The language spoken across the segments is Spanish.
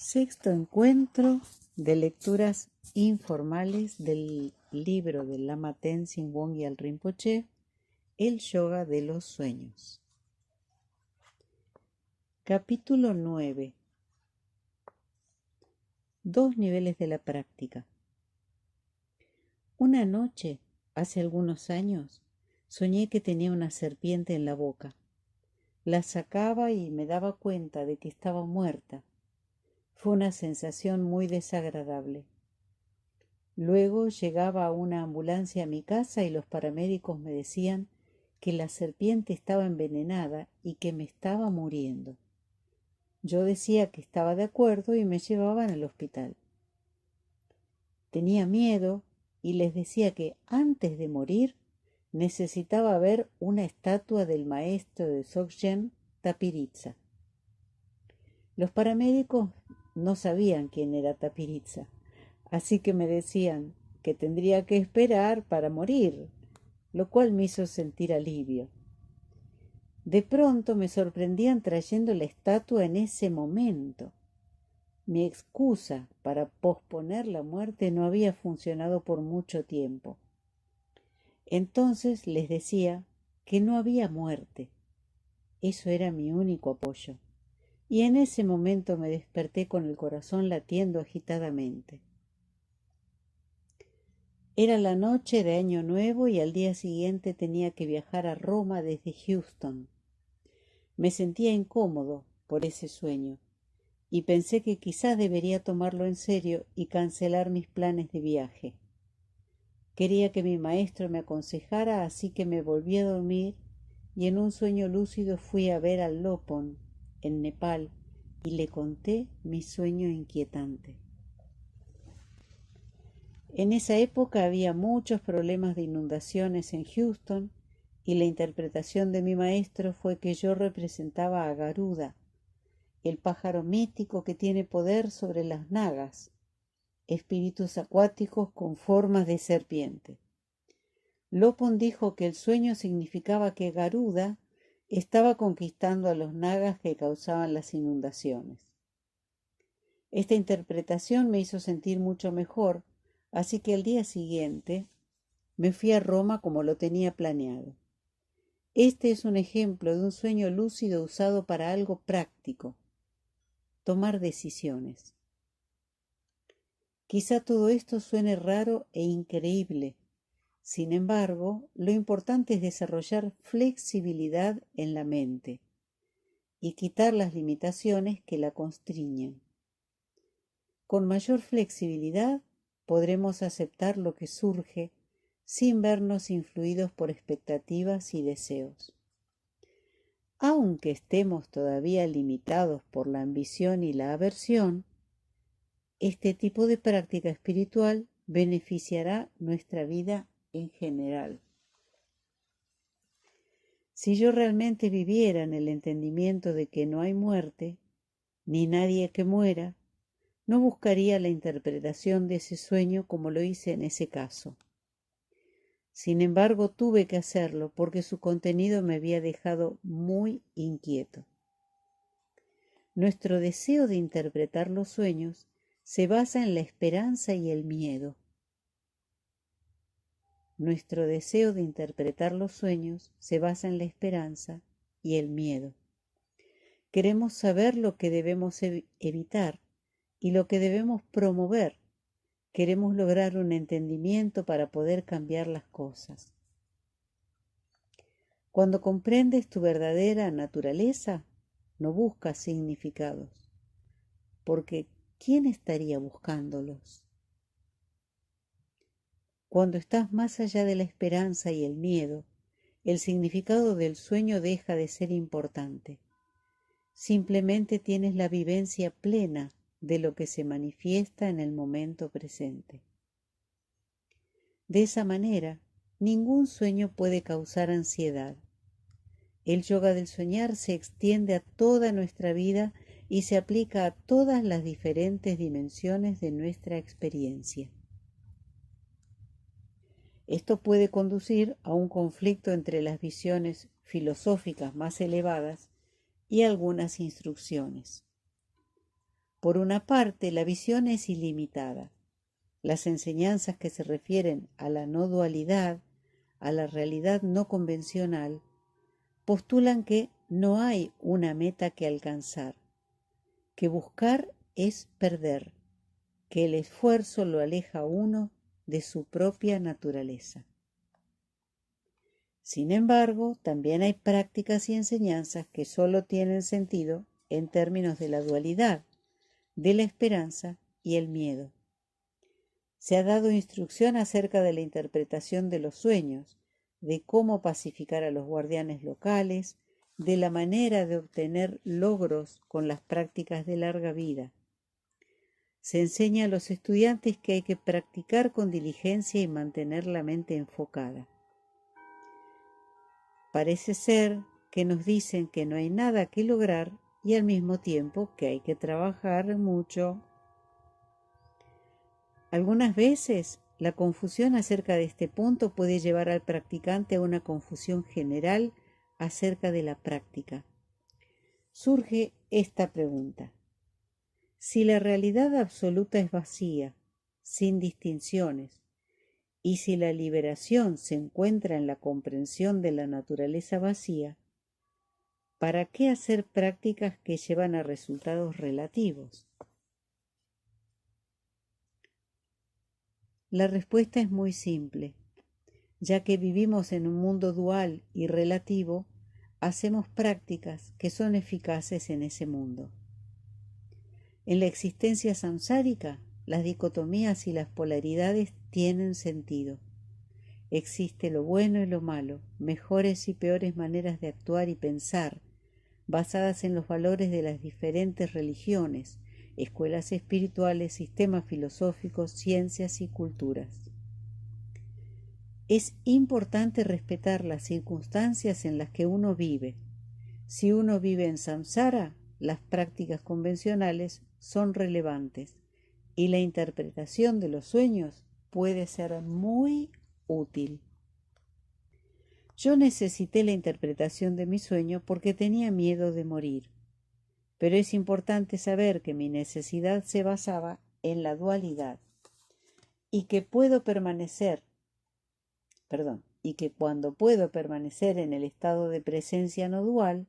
Sexto encuentro de lecturas informales del libro del Lama Tenzin Wangyal Rinpoche, El Yoga de los Sueños. Capítulo 9. 2 niveles de la práctica. Una noche, hace algunos años, soñé que tenía una serpiente en la boca. La sacaba y me daba cuenta de que estaba muerta. Fue una sensación muy desagradable. Luego llegaba una ambulancia a mi casa y los paramédicos me decían que la serpiente estaba envenenada y que me estaba muriendo. Yo decía que estaba de acuerdo y me llevaban al hospital. Tenía miedo y les decía que antes de morir necesitaba ver una estatua del maestro de Dzogchen, Tapiritsa. Los paramédicos no sabían quién era Tapiritsa, así que me decían que tendría que esperar para morir, lo cual me hizo sentir alivio. De pronto me sorprendían trayendo la estatua en ese momento. Mi excusa para posponer la muerte no había funcionado por mucho tiempo. Entonces les decía que no había muerte. Eso era mi único apoyo. Y en ese momento me desperté con el corazón latiendo agitadamente. Era la noche de Año Nuevo y al día siguiente tenía que viajar a Roma desde Houston. Me sentía incómodo por ese sueño y pensé que quizás debería tomarlo en serio y cancelar mis planes de viaje. Quería que mi maestro me aconsejara, así que me volví a dormir y en un sueño lúcido fui a ver al Lopon, en Nepal, y le conté mi sueño inquietante. En esa época había muchos problemas de inundaciones en Houston y la interpretación de mi maestro fue que yo representaba a Garuda, el pájaro mítico que tiene poder sobre las nagas, espíritus acuáticos con formas de serpiente. Lopon dijo que el sueño significaba que Garuda estaba conquistando a los nagas que causaban las inundaciones. Esta interpretación me hizo sentir mucho mejor, así que al día siguiente me fui a Roma como lo tenía planeado. Este es un ejemplo de un sueño lúcido usado para algo práctico, tomar decisiones. Quizá todo esto suene raro e increíble. Sin embargo, lo importante es desarrollar flexibilidad en la mente y quitar las limitaciones que la constriñen. Con mayor flexibilidad podremos aceptar lo que surge sin vernos influidos por expectativas y deseos. Aunque estemos todavía limitados por la ambición y la aversión, este tipo de práctica espiritual beneficiará nuestra vida en general. Si yo realmente viviera en el entendimiento de que no hay muerte, ni nadie que muera, no buscaría la interpretación de ese sueño como lo hice en ese caso. Sin embargo, tuve que hacerlo porque su contenido me había dejado muy inquieto. Nuestro deseo de interpretar los sueños se basa en la esperanza y el miedo. Nuestro deseo de interpretar los sueños se basa en la esperanza y el miedo. Queremos saber lo que debemos evitar y lo que debemos promover. Queremos lograr un entendimiento para poder cambiar las cosas. Cuando comprendes tu verdadera naturaleza, no buscas significados, porque ¿quién estaría buscándolos? Cuando estás más allá de la esperanza y el miedo, el significado del sueño deja de ser importante. Simplemente tienes la vivencia plena de lo que se manifiesta en el momento presente. De esa manera, ningún sueño puede causar ansiedad. El yoga del soñar se extiende a toda nuestra vida y se aplica a todas las diferentes dimensiones de nuestra experiencia. Esto puede conducir a un conflicto entre las visiones filosóficas más elevadas y algunas instrucciones. Por una parte, la visión es ilimitada. Las enseñanzas que se refieren a la no dualidad, a la realidad no convencional, postulan que no hay una meta que alcanzar, que buscar es perder, que el esfuerzo lo aleja a uno de su propia naturaleza. Sin embargo, también hay prácticas y enseñanzas que solo tienen sentido en términos de la dualidad, de la esperanza y el miedo. Se ha dado instrucción acerca de la interpretación de los sueños, de cómo pacificar a los guardianes locales, de la manera de obtener logros con las prácticas de larga vida. Se enseña a los estudiantes que hay que practicar con diligencia y mantener la mente enfocada. Parece ser que nos dicen que no hay nada que lograr y al mismo tiempo que hay que trabajar mucho. Algunas veces la confusión acerca de este punto puede llevar al practicante a una confusión general acerca de la práctica. Surge esta pregunta: si la realidad absoluta es vacía, sin distinciones, y si la liberación se encuentra en la comprensión de la naturaleza vacía, ¿para qué hacer prácticas que llevan a resultados relativos? La respuesta es muy simple. Ya que vivimos en un mundo dual y relativo, hacemos prácticas que son eficaces en ese mundo. En la existencia samsárica, las dicotomías y las polaridades tienen sentido. Existe lo bueno y lo malo, mejores y peores maneras de actuar y pensar, basadas en los valores de las diferentes religiones, escuelas espirituales, sistemas filosóficos, ciencias y culturas. Es importante respetar las circunstancias en las que uno vive. Si uno vive en samsara, las prácticas convencionales son relevantes y la interpretación de los sueños puede ser muy útil. Yo necesité la interpretación de mi sueño porque tenía miedo de morir, pero es importante saber que mi necesidad se basaba en la dualidad y que cuando puedo permanecer en el estado de presencia no dual,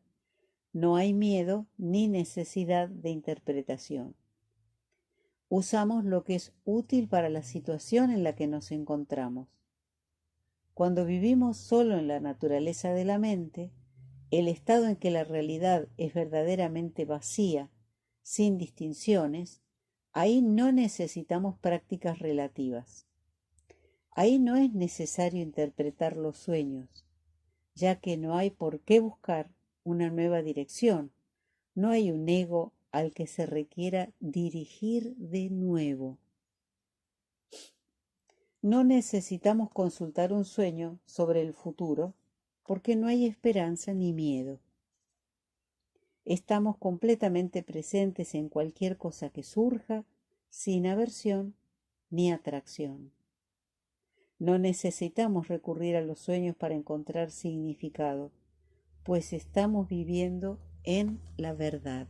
no hay miedo ni necesidad de interpretación. Usamos lo que es útil para la situación en la que nos encontramos. Cuando vivimos solo en la naturaleza de la mente, el estado en que la realidad es verdaderamente vacía, sin distinciones, ahí no necesitamos prácticas relativas. Ahí no es necesario interpretar los sueños, ya que no hay por qué buscar una nueva dirección, no hay un ego al que se requiera dirigir de nuevo. No necesitamos consultar un sueño sobre el futuro porque no hay esperanza ni miedo. Estamos completamente presentes en cualquier cosa que surja, sin aversión ni atracción. No necesitamos recurrir a los sueños para encontrar significado, pues estamos viviendo en la verdad.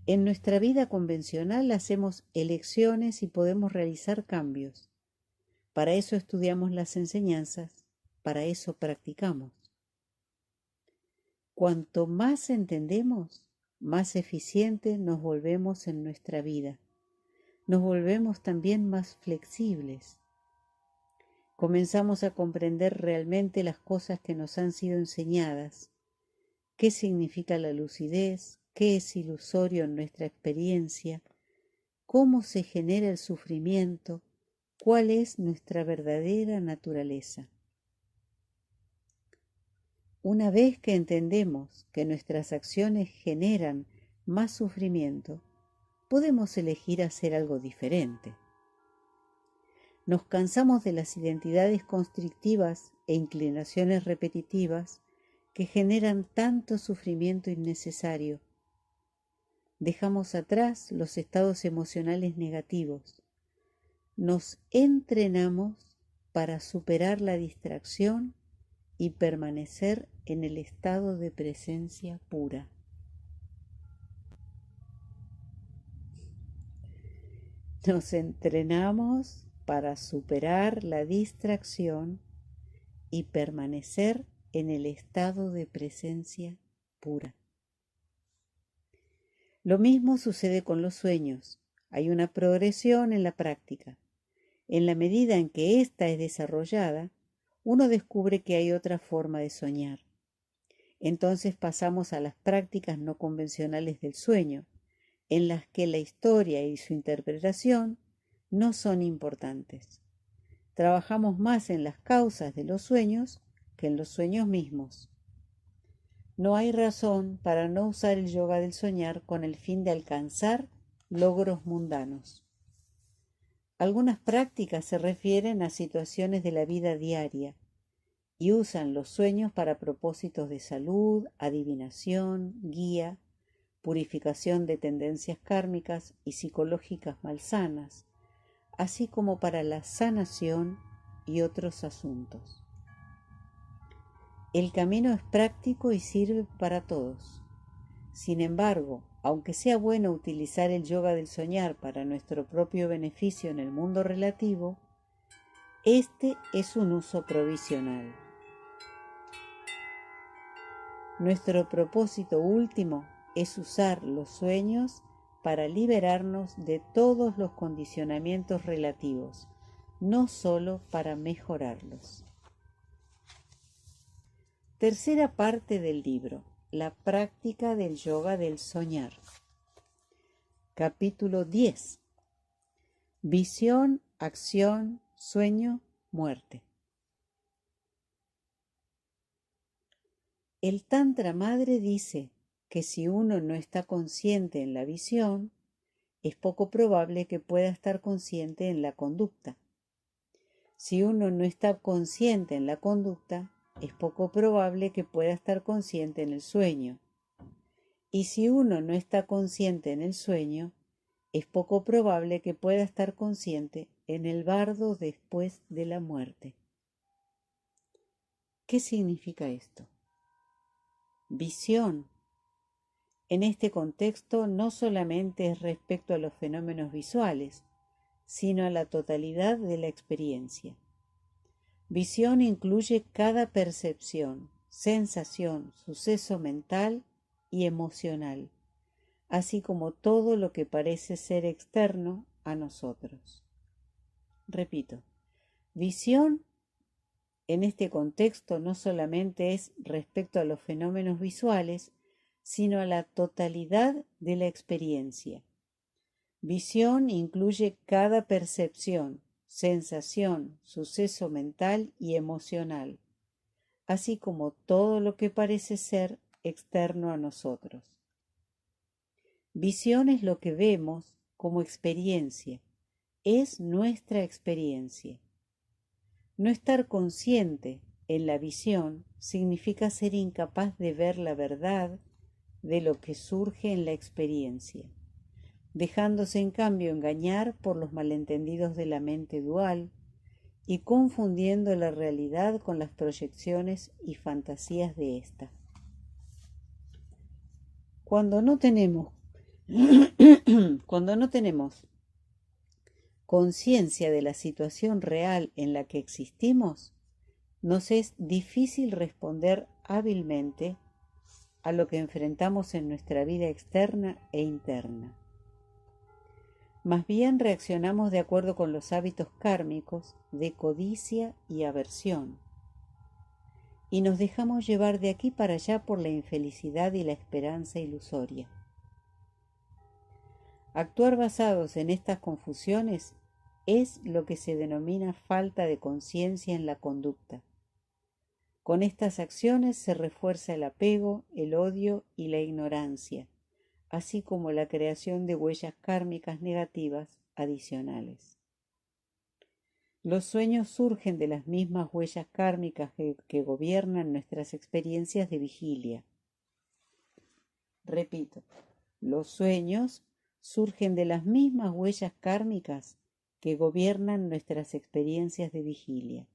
En nuestra vida convencional hacemos elecciones y podemos realizar cambios. Para eso estudiamos las enseñanzas, para eso practicamos. Cuanto más entendemos, más eficientes nos volvemos en nuestra vida. Nos volvemos también más flexibles. Comenzamos a comprender realmente las cosas que nos han sido enseñadas. ¿Qué significa la lucidez? ¿Qué es ilusorio en nuestra experiencia? ¿Cómo se genera el sufrimiento? ¿Cuál es nuestra verdadera naturaleza? Una vez que entendemos que nuestras acciones generan más sufrimiento, podemos elegir hacer algo diferente. Nos cansamos de las identidades constrictivas e inclinaciones repetitivas que generan tanto sufrimiento innecesario. Dejamos atrás los estados emocionales negativos. Nos entrenamos para superar la distracción y permanecer en el estado de presencia pura. Nos entrenamos para superar la distracción y permanecer en el estado de presencia pura. Lo mismo sucede con los sueños. Hay una progresión en la práctica. En la medida en que ésta es desarrollada, uno descubre que hay otra forma de soñar. Entonces pasamos a las prácticas no convencionales del sueño, en las que la historia y su interpretación no son importantes. Trabajamos más en las causas de los sueños que en los sueños mismos. No hay razón para no usar el yoga del soñar con el fin de alcanzar logros mundanos. Algunas prácticas se refieren a situaciones de la vida diaria y usan los sueños para propósitos de salud, adivinación, guía, purificación de tendencias kármicas y psicológicas malsanas, así como para la sanación y otros asuntos. El camino es práctico y sirve para todos. Sin embargo, aunque sea bueno utilizar el yoga del soñar para nuestro propio beneficio en el mundo relativo, este es un uso provisional. Nuestro propósito último es usar los sueños para liberarnos de todos los condicionamientos relativos, no solo para mejorarlos. Tercera parte del libro: la práctica del yoga del soñar. Capítulo 10. Visión, acción, sueño, muerte. El Tantra Madre dice que si uno no está consciente en la visión, es poco probable que pueda estar consciente en la conducta. Si uno no está consciente en la conducta, es poco probable que pueda estar consciente en el sueño. Y si uno no está consciente en el sueño, es poco probable que pueda estar consciente en el bardo después de la muerte. ¿Qué significa esto? Visión. En este contexto no solamente es respecto a los fenómenos visuales, sino a la totalidad de la experiencia. Visión incluye cada percepción, sensación, suceso mental y emocional, así como todo lo que parece ser externo a nosotros. Repito, visión en este contexto no solamente es respecto a los fenómenos visuales, sino a la totalidad de la experiencia. Visión incluye cada percepción, sensación, suceso mental y emocional, así como todo lo que parece ser externo a nosotros. Visión es lo que vemos como experiencia, es nuestra experiencia. No estar consciente en la visión significa ser incapaz de ver la verdad de lo que surge en la experiencia, dejándose en cambio engañar por los malentendidos de la mente dual y confundiendo la realidad con las proyecciones y fantasías de ésta. Cuando no tenemos conciencia de la situación real en la que existimos, nos es difícil responder hábilmente a lo que enfrentamos en nuestra vida externa e interna. Más bien reaccionamos de acuerdo con los hábitos kármicos de codicia y aversión, y nos dejamos llevar de aquí para allá por la infelicidad y la esperanza ilusoria. Actuar basados en estas confusiones es lo que se denomina falta de conciencia en la conducta. Con estas acciones se refuerza el apego, el odio y la ignorancia, así como la creación de huellas kármicas negativas adicionales. Los sueños surgen de las mismas huellas kármicas que gobiernan nuestras experiencias de vigilia. Repito, los sueños surgen de las mismas huellas kármicas que gobiernan nuestras experiencias de vigilia.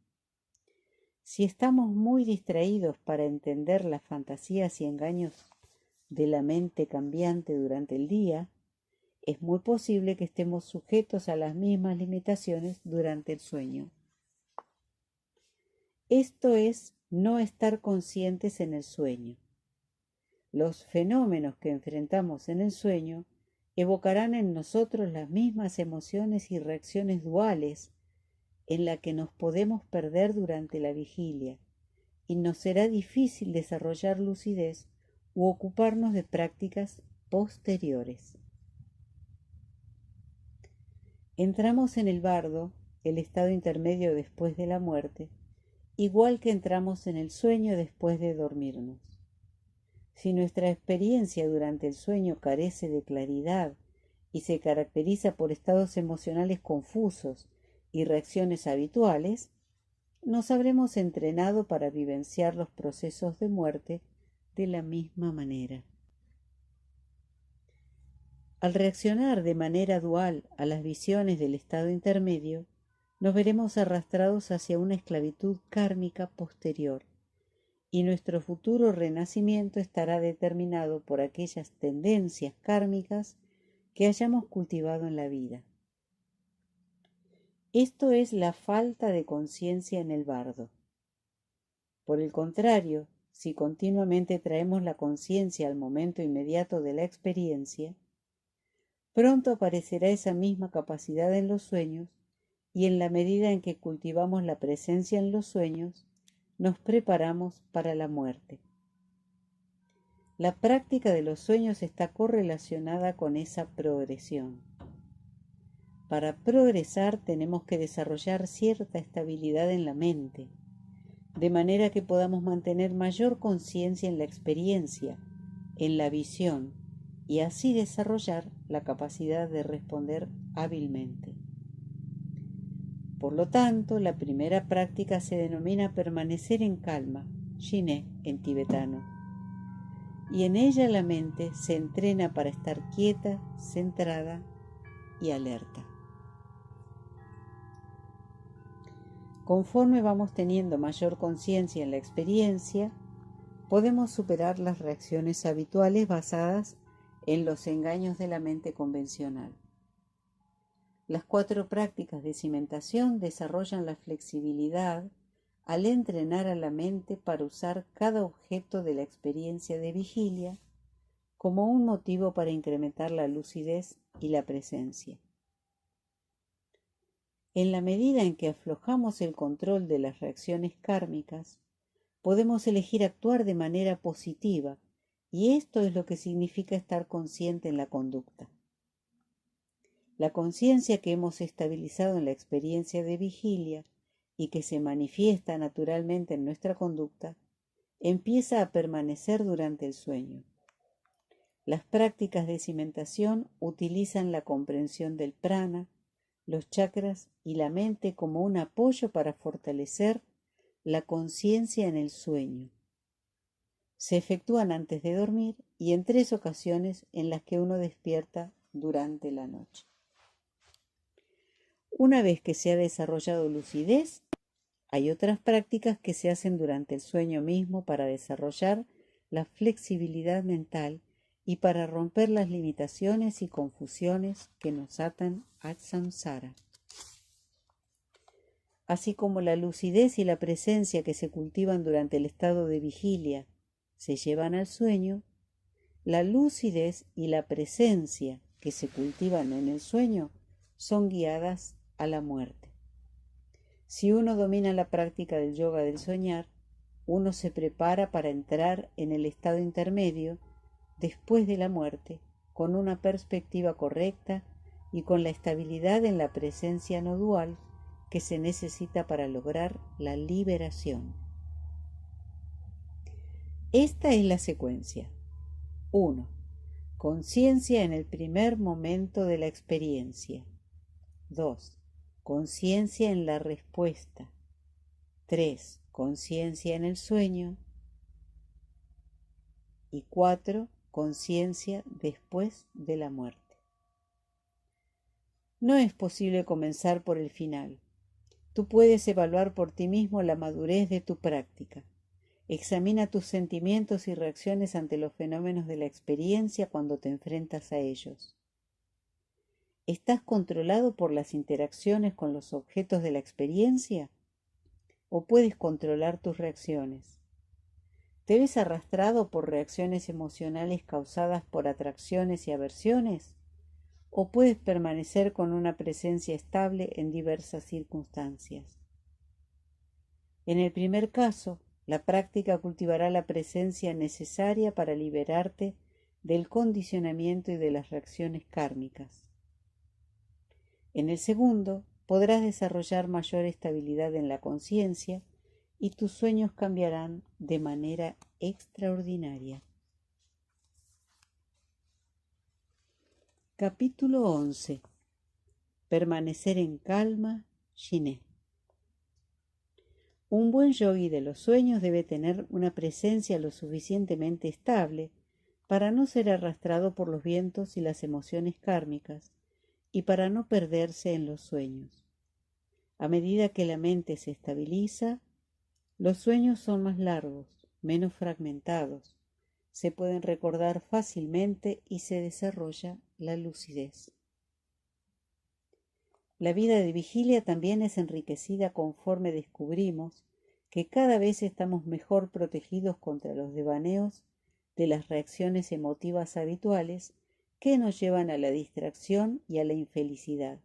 Si estamos muy distraídos para entender las fantasías y engaños de la mente cambiante durante el día, es muy posible que estemos sujetos a las mismas limitaciones durante el sueño. Esto es no estar conscientes en el sueño. Los fenómenos que enfrentamos en el sueño evocarán en nosotros las mismas emociones y reacciones duales en las que nos podemos perder durante la vigilia, y nos será difícil desarrollar lucidez u ocuparnos de prácticas posteriores. Entramos en el bardo, el estado intermedio después de la muerte, igual que entramos en el sueño después de dormirnos. Si nuestra experiencia durante el sueño carece de claridad y se caracteriza por estados emocionales confusos y reacciones habituales, nos habremos entrenado para vivenciar los procesos de muerte de la misma manera. Al reaccionar de manera dual a las visiones del estado intermedio, nos veremos arrastrados hacia una esclavitud kármica posterior, y nuestro futuro renacimiento estará determinado por aquellas tendencias kármicas que hayamos cultivado en la vida. Esto es la falta de conciencia en el bardo. Por el contrario, si continuamente traemos la conciencia al momento inmediato de la experiencia, pronto aparecerá esa misma capacidad en los sueños, y en la medida en que cultivamos la presencia en los sueños, nos preparamos para la muerte. La práctica de los sueños está correlacionada con esa progresión. Para progresar tenemos que desarrollar cierta estabilidad en la mente, de manera que podamos mantener mayor conciencia en la experiencia, en la visión, y así desarrollar la capacidad de responder hábilmente. Por lo tanto, la primera práctica se denomina permanecer en calma, Jiné en tibetano, y en ella la mente se entrena para estar quieta, centrada y alerta. Conforme vamos teniendo mayor conciencia en la experiencia, podemos superar las reacciones habituales basadas en los engaños de la mente convencional. Las 4 prácticas de cimentación desarrollan la flexibilidad al entrenar a la mente para usar cada objeto de la experiencia de vigilia como un motivo para incrementar la lucidez y la presencia. En la medida en que aflojamos el control de las reacciones kármicas, podemos elegir actuar de manera positiva, y esto es lo que significa estar consciente en la conducta. La conciencia que hemos estabilizado en la experiencia de vigilia y que se manifiesta naturalmente en nuestra conducta, empieza a permanecer durante el sueño. Las prácticas de cimentación utilizan la comprensión del prana, los chakras y la mente como un apoyo para fortalecer la conciencia en el sueño. Se efectúan antes de dormir y en 3 ocasiones en las que uno despierta durante la noche. Una vez que se ha desarrollado lucidez, hay otras prácticas que se hacen durante el sueño mismo para desarrollar la flexibilidad mental y para romper las limitaciones y confusiones que nos atan al samsara. Así como la lucidez y la presencia que se cultivan durante el estado de vigilia se llevan al sueño, la lucidez y la presencia que se cultivan en el sueño son guiadas a la muerte. Si uno domina la práctica del yoga del soñar, uno se prepara para entrar en el estado intermedio después de la muerte con una perspectiva correcta y con la estabilidad en la presencia no dual que se necesita para lograr la liberación. Esta es la secuencia. 1. Conciencia en el primer momento de la experiencia. 2. Conciencia en la respuesta. 3. Conciencia en el sueño. Y 4. Conciencia después de la muerte. No es posible comenzar por el final. Tú puedes evaluar por ti mismo la madurez de tu práctica. Examina tus sentimientos y reacciones ante los fenómenos de la experiencia cuando te enfrentas a ellos. ¿Estás controlado por las interacciones con los objetos de la experiencia? ¿O puedes controlar tus reacciones? ¿Te ves arrastrado por reacciones emocionales causadas por atracciones y aversiones? ¿O puedes permanecer con una presencia estable en diversas circunstancias? En el primer caso, la práctica cultivará la presencia necesaria para liberarte del condicionamiento y de las reacciones kármicas. En el segundo, podrás desarrollar mayor estabilidad en la conciencia y tus sueños cambiarán de manera extraordinaria. Capítulo 11. Permanecer en calma, Shiné. Un buen yogui de los sueños debe tener una presencia lo suficientemente estable para no ser arrastrado por los vientos y las emociones kármicas y para no perderse en los sueños. A medida que la mente se estabiliza, los sueños son más largos, menos fragmentados, se pueden recordar fácilmente y se desarrolla la lucidez. La vida de vigilia también es enriquecida conforme descubrimos que cada vez estamos mejor protegidos contra los devaneos de las reacciones emotivas habituales que nos llevan a la distracción y a la infelicidad,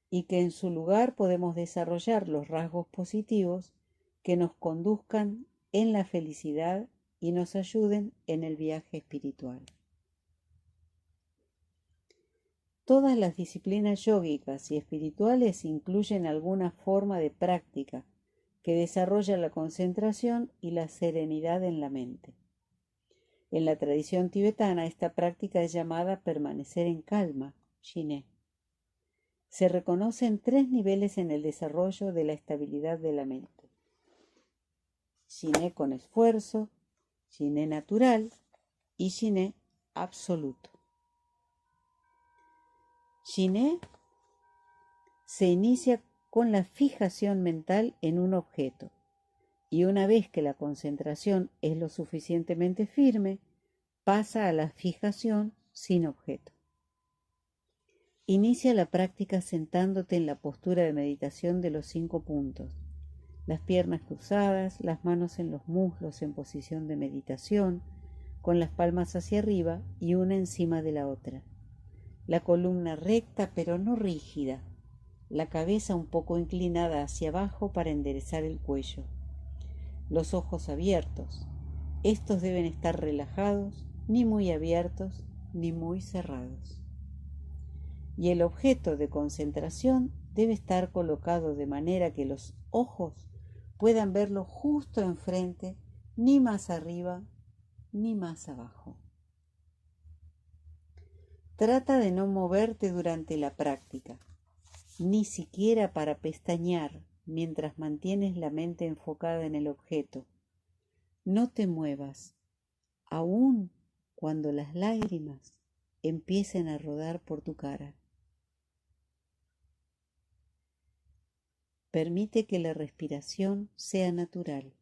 y que en su lugar podemos desarrollar los rasgos positivos que nos conduzcan en la felicidad y nos ayuden en el viaje espiritual. Todas las disciplinas yógicas y espirituales incluyen alguna forma de práctica que desarrolla la concentración y la serenidad en la mente. En la tradición tibetana, esta práctica es llamada permanecer en calma, Shiné. Se reconocen 3 niveles en el desarrollo de la estabilidad de la mente: Shiné con esfuerzo, Shiné natural y Shiné absoluto. Shiné se inicia con la fijación mental en un objeto, y una vez que la concentración es lo suficientemente firme, pasa a la fijación sin objeto. Inicia la práctica sentándote en la postura de meditación de los 5 puntos, las piernas cruzadas, las manos en los muslos en posición de meditación, con las palmas hacia arriba y una encima de la otra. La columna recta pero no rígida, la cabeza un poco inclinada hacia abajo para enderezar el cuello. Los ojos abiertos. Estos deben estar relajados, ni muy abiertos ni muy cerrados. Y el objeto de concentración debe estar colocado de manera que los ojos puedan verlo justo enfrente, ni más arriba ni más abajo. Trata de no moverte durante la práctica, ni siquiera para pestañear mientras mantienes la mente enfocada en el objeto. No te muevas, aun cuando las lágrimas empiecen a rodar por tu cara. Permite que la respiración sea natural.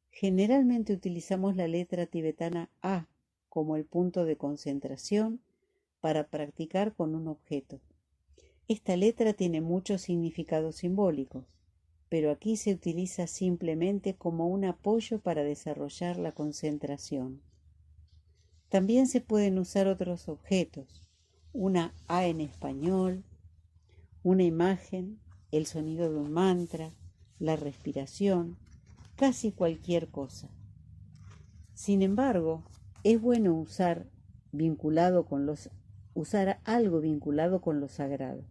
Generalmente utilizamos la letra tibetana A como el punto de concentración para practicar con un objeto. Esta letra tiene muchos significados simbólicos, pero aquí se utiliza simplemente como un apoyo para desarrollar la concentración. También se pueden usar otros objetos, una A en español, una imagen, el sonido de un mantra, la respiración, casi cualquier cosa. Sin embargo, es bueno usar algo vinculado con lo sagrado,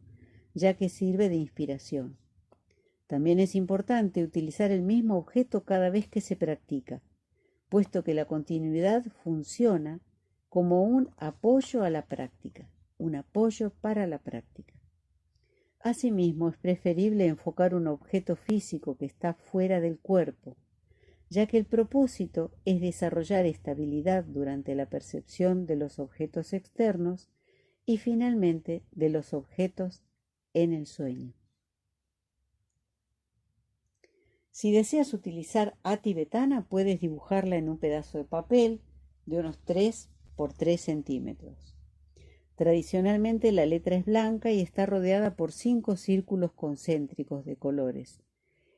ya que sirve de inspiración. También es importante utilizar el mismo objeto cada vez que se practica, puesto que la continuidad funciona como un apoyo a la práctica, un apoyo para la práctica. Asimismo, es preferible enfocar un objeto físico que está fuera del cuerpo, ya que el propósito es desarrollar estabilidad durante la percepción de los objetos externos y finalmente de los objetos en el sueño. Si deseas utilizar A tibetana, puedes dibujarla en un pedazo de papel de unos 3 por 3 centímetros. Tradicionalmente la letra es blanca y está rodeada por 5 círculos concéntricos de colores.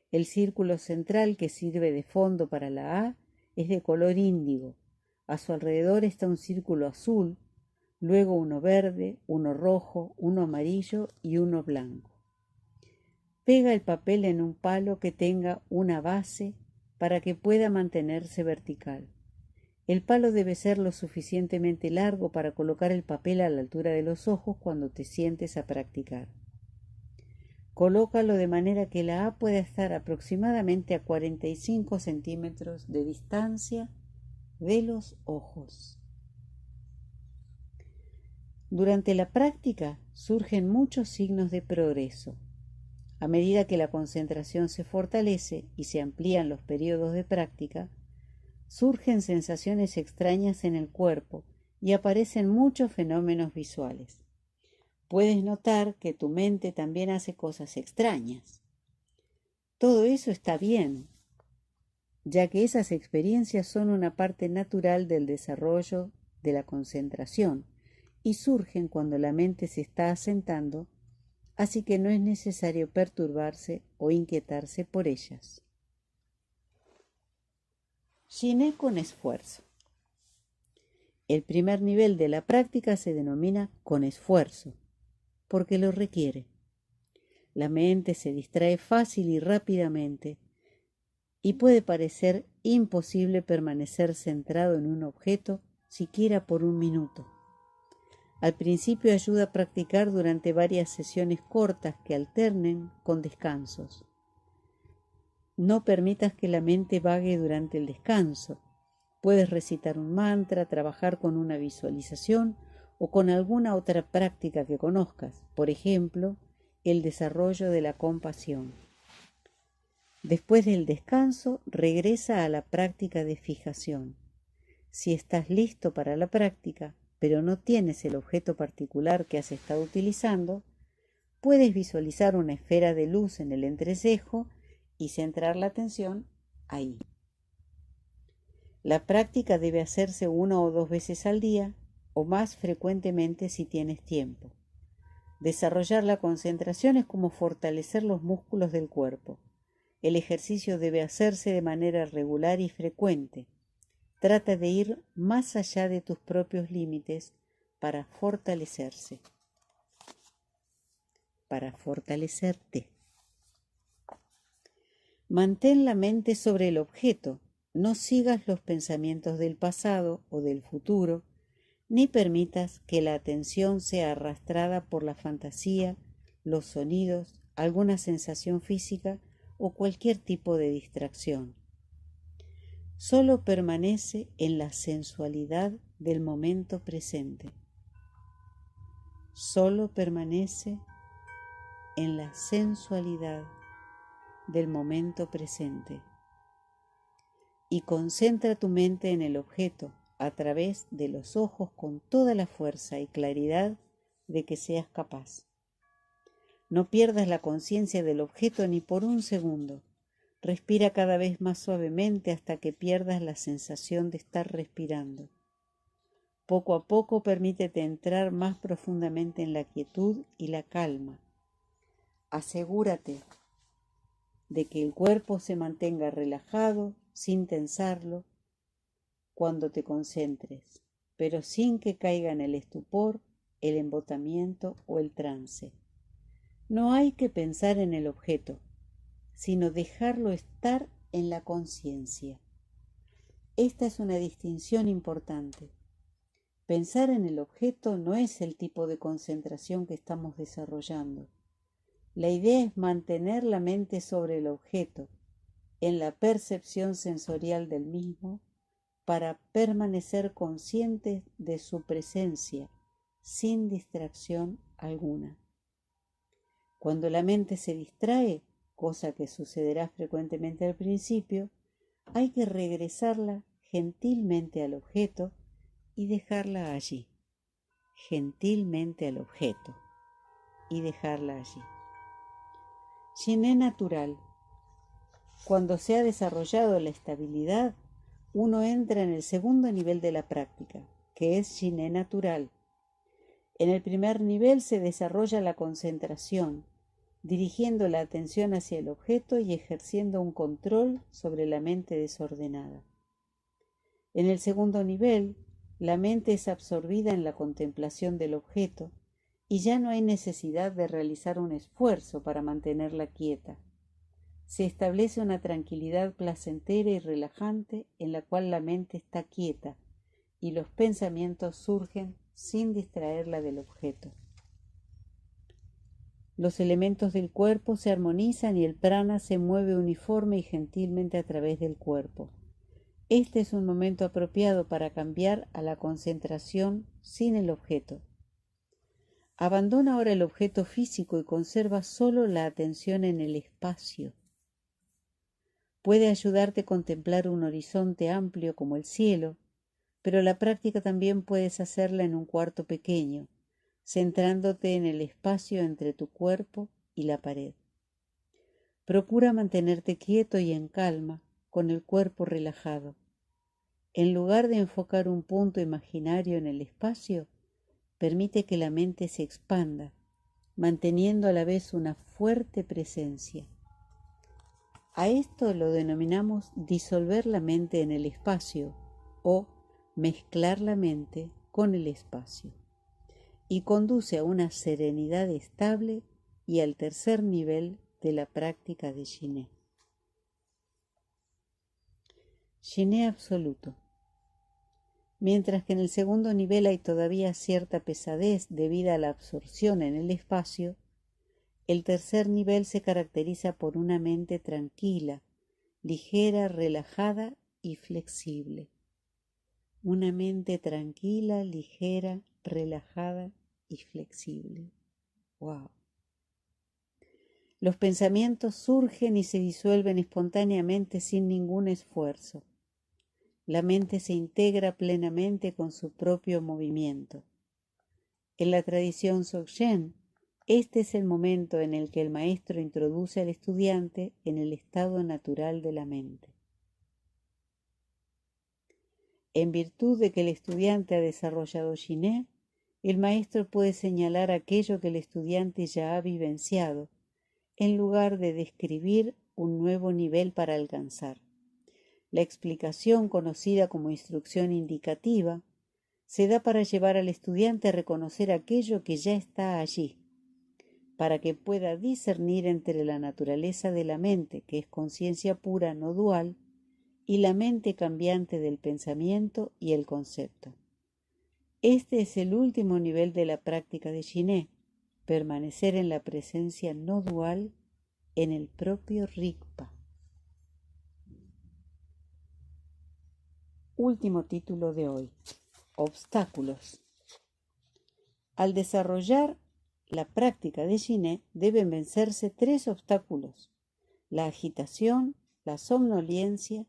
El círculo central, que sirve de fondo para la A, es de color índigo. A su alrededor está un círculo azul, luego uno verde, uno rojo, uno amarillo y uno blanco. Pega el papel en un palo que tenga una base para que pueda mantenerse vertical. El palo debe ser lo suficientemente largo para colocar el papel a la altura de los ojos cuando te sientes a practicar. Colócalo de manera que la A pueda estar aproximadamente a 45 centímetros de distancia de los ojos. Durante la práctica surgen muchos signos de progreso. A medida que la concentración se fortalece y se amplían los periodos de práctica, surgen sensaciones extrañas en el cuerpo y aparecen muchos fenómenos visuales. Puedes notar que tu mente también hace cosas extrañas. Todo eso está bien, ya que esas experiencias son una parte natural del desarrollo de la concentración y surgen cuando la mente se está asentando, así que no es necesario perturbarse o inquietarse por ellas. Shiné con esfuerzo. El primer nivel de la práctica se denomina con esfuerzo, porque lo requiere. La mente se distrae fácil y rápidamente y puede parecer imposible permanecer centrado en un objeto siquiera por un minuto. Al principio ayuda a practicar durante varias sesiones cortas que alternen con descansos. No permitas que la mente vague durante el descanso. Puedes recitar un mantra, trabajar con una visualización o con alguna otra práctica que conozcas, por ejemplo, el desarrollo de la compasión. Después del descanso, regresa a la práctica de fijación. Si estás listo para la práctica, pero no tienes el objeto particular que has estado utilizando, puedes visualizar una esfera de luz en el entrecejo y centrar la atención ahí. La práctica debe hacerse 1 o 2 veces al día o más frecuentemente si tienes tiempo. Desarrollar la concentración es como fortalecer los músculos del cuerpo. El ejercicio debe hacerse de manera regular y frecuente. Trata de ir más allá de tus propios límites para fortalecerte. Mantén la mente sobre el objeto. No sigas los pensamientos del pasado o del futuro, ni permitas que la atención sea arrastrada por la fantasía, los sonidos, alguna sensación física o cualquier tipo de distracción. Solo permanece en la sensualidad del momento presente. Solo permanece en la sensualidad del momento presente. Y concentra tu mente en el objeto a través de los ojos con toda la fuerza y claridad de que seas capaz. No pierdas la conciencia del objeto ni por un segundo. Respira cada vez más suavemente hasta que pierdas la sensación de estar respirando. Poco a poco permítete entrar más profundamente en la quietud y la calma. Asegúrate de que el cuerpo se mantenga relajado sin tensarlo cuando te concentres, pero sin que caiga en el estupor, el embotamiento o el trance. No hay que pensar en el objeto, sino dejarlo estar en la conciencia. Esta es una distinción importante. Pensar en el objeto no es el tipo de concentración que estamos desarrollando. La idea es mantener la mente sobre el objeto, en la percepción sensorial del mismo, para permanecer conscientes de su presencia, sin distracción alguna. Cuando la mente se distrae, cosa que sucederá frecuentemente al principio, hay que regresarla gentilmente al objeto y dejarla allí. Gentilmente al objeto y dejarla allí. Shiné natural. Cuando se ha desarrollado la estabilidad, uno entra en el segundo nivel de la práctica, que es Shiné natural. En el primer nivel se desarrolla la concentración, dirigiendo la atención hacia el objeto y ejerciendo un control sobre la mente desordenada. En el segundo nivel, la mente es absorbida en la contemplación del objeto y ya no hay necesidad de realizar un esfuerzo para mantenerla quieta. Se establece una tranquilidad placentera y relajante en la cual la mente está quieta y los pensamientos surgen sin distraerla del objeto. Los elementos del cuerpo se armonizan y el prana se mueve uniforme y gentilmente a través del cuerpo. Este es un momento apropiado para cambiar a la concentración sin el objeto. Abandona ahora el objeto físico y conserva solo la atención en el espacio. Puede ayudarte a contemplar un horizonte amplio como el cielo, pero la práctica también puedes hacerla en un cuarto pequeño, centrándote en el espacio entre tu cuerpo y la pared. Procura mantenerte quieto y en calma, con el cuerpo relajado. En lugar de enfocar un punto imaginario en el espacio, permite que la mente se expanda, manteniendo a la vez una fuerte presencia. A esto lo denominamos disolver la mente en el espacio o mezclar la mente con el espacio, y conduce a una serenidad estable y al tercer nivel de la práctica de Shiné. Shiné absoluto. Mientras que en el segundo nivel hay todavía cierta pesadez debida a la absorción en el espacio, el tercer nivel se caracteriza por una mente tranquila, ligera, relajada y flexible. Una mente tranquila, ligera, relajada y flexible. ¡Wow! Los pensamientos surgen y se disuelven espontáneamente sin ningún esfuerzo. La mente se integra plenamente con su propio movimiento. En la tradición Dzogchen, este es el momento en el que el maestro introduce al estudiante en el estado natural de la mente. En virtud de que el estudiante ha desarrollado Shiné, el maestro puede señalar aquello que el estudiante ya ha vivenciado, en lugar de describir un nuevo nivel para alcanzar. La explicación, conocida como instrucción indicativa, se da para llevar al estudiante a reconocer aquello que ya está allí, para que pueda discernir entre la naturaleza de la mente, que es conciencia pura no dual, y la mente cambiante del pensamiento y el concepto. Este es el último nivel de la práctica de Shiné, permanecer en la presencia no dual en el propio Rigpa. Último título de hoy: obstáculos. Al desarrollar la práctica de Shiné deben vencerse 3 obstáculos: la agitación, la somnolencia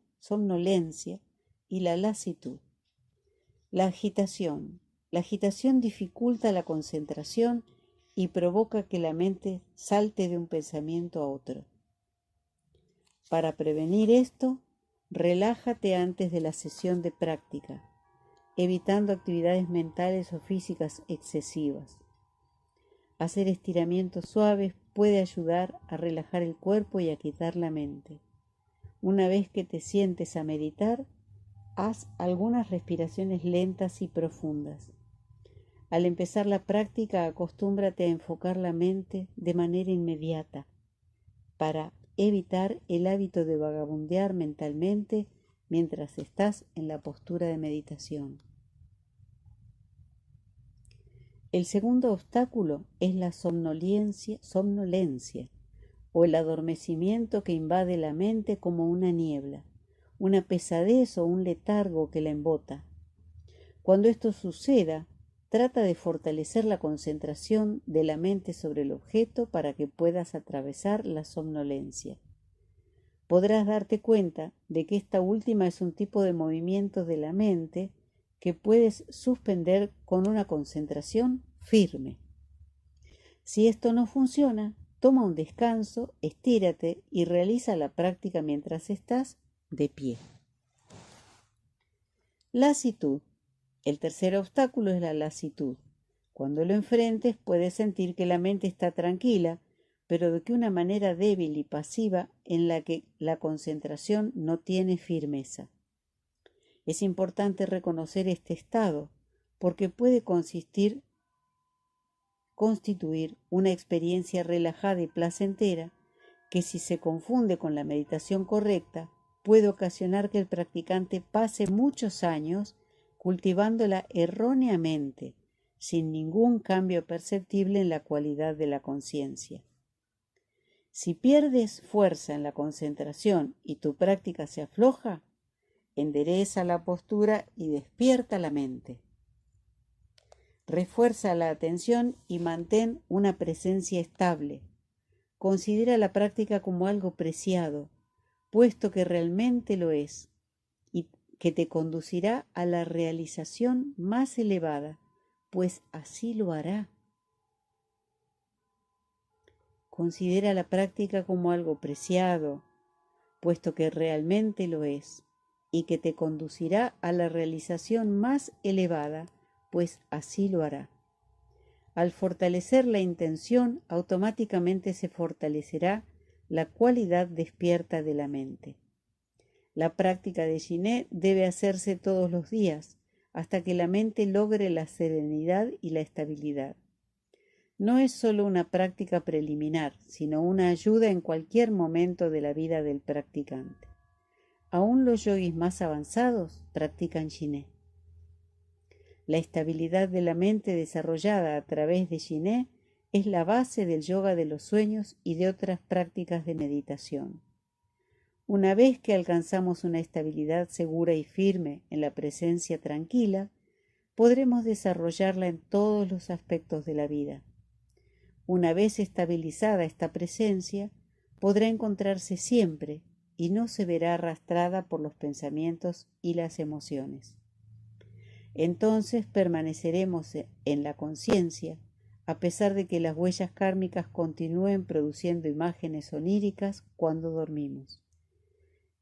y la lasitud. La agitación dificulta la concentración y provoca que la mente salte de un pensamiento a otro. Para prevenir esto, relájate antes de la sesión de práctica, evitando actividades mentales o físicas excesivas. Hacer estiramientos suaves puede ayudar a relajar el cuerpo y a quitar la mente. Una vez que te sientes a meditar, haz algunas respiraciones lentas y profundas. Al empezar la práctica, acostúmbrate a enfocar la mente de manera inmediata para evitar el hábito de vagabundear mentalmente mientras estás en la postura de meditación. El segundo obstáculo es la somnolencia o el adormecimiento que invade la mente como una niebla, una pesadez o un letargo que la embota. Cuando esto suceda, trata de fortalecer la concentración de la mente sobre el objeto para que puedas atravesar la somnolencia. Podrás darte cuenta de que esta última es un tipo de movimiento de la mente que puedes suspender con una concentración firme. Si esto no funciona, toma un descanso, estírate y realiza la práctica mientras estás de pie. Lasitud. El tercer obstáculo es la lasitud, Cuando lo enfrentes puedes sentir que la mente está tranquila, pero de que una manera débil y pasiva en la que la concentración no tiene firmeza. Es importante reconocer este estado, porque puede constituir una experiencia relajada y placentera que, si se confunde con la meditación correcta, puede ocasionar que el practicante pase muchos años cultivándola erróneamente, sin ningún cambio perceptible en la cualidad de la conciencia. Si pierdes fuerza en la concentración y tu práctica se afloja, endereza la postura y despierta la mente. Refuerza la atención y mantén una presencia estable. Considera la práctica como algo preciado, puesto que realmente lo es, y que te conducirá a la realización más elevada, pues así lo hará. Considera la práctica como algo preciado, puesto que realmente lo es, y que te conducirá a la realización más elevada, pues así lo hará. Al fortalecer la intención, automáticamente se fortalecerá la cualidad despierta de la mente. La práctica de Jiné debe hacerse todos los días, hasta que la mente logre la serenidad y la estabilidad. No es solo una práctica preliminar, sino una ayuda en cualquier momento de la vida del practicante. Aún los yogis más avanzados practican Jiné. La estabilidad de la mente desarrollada a través de Jiné es la base del yoga de los sueños y de otras prácticas de meditación. Una vez que alcanzamos una estabilidad segura y firme en la presencia tranquila, podremos desarrollarla en todos los aspectos de la vida. Una vez estabilizada esta presencia, podrá encontrarse siempre y no se verá arrastrada por los pensamientos y las emociones. Entonces permaneceremos en la conciencia, a pesar de que las huellas kármicas continúen produciendo imágenes oníricas cuando dormimos.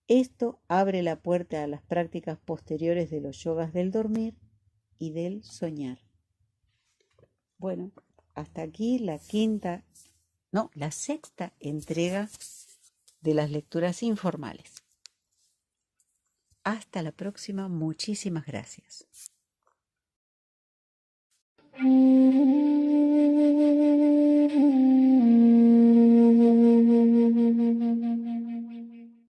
Esto abre la puerta a las prácticas posteriores de los yogas del dormir y del soñar. Bueno, hasta aquí la sexta entrega de las lecturas informales. Hasta la próxima, muchísimas gracias.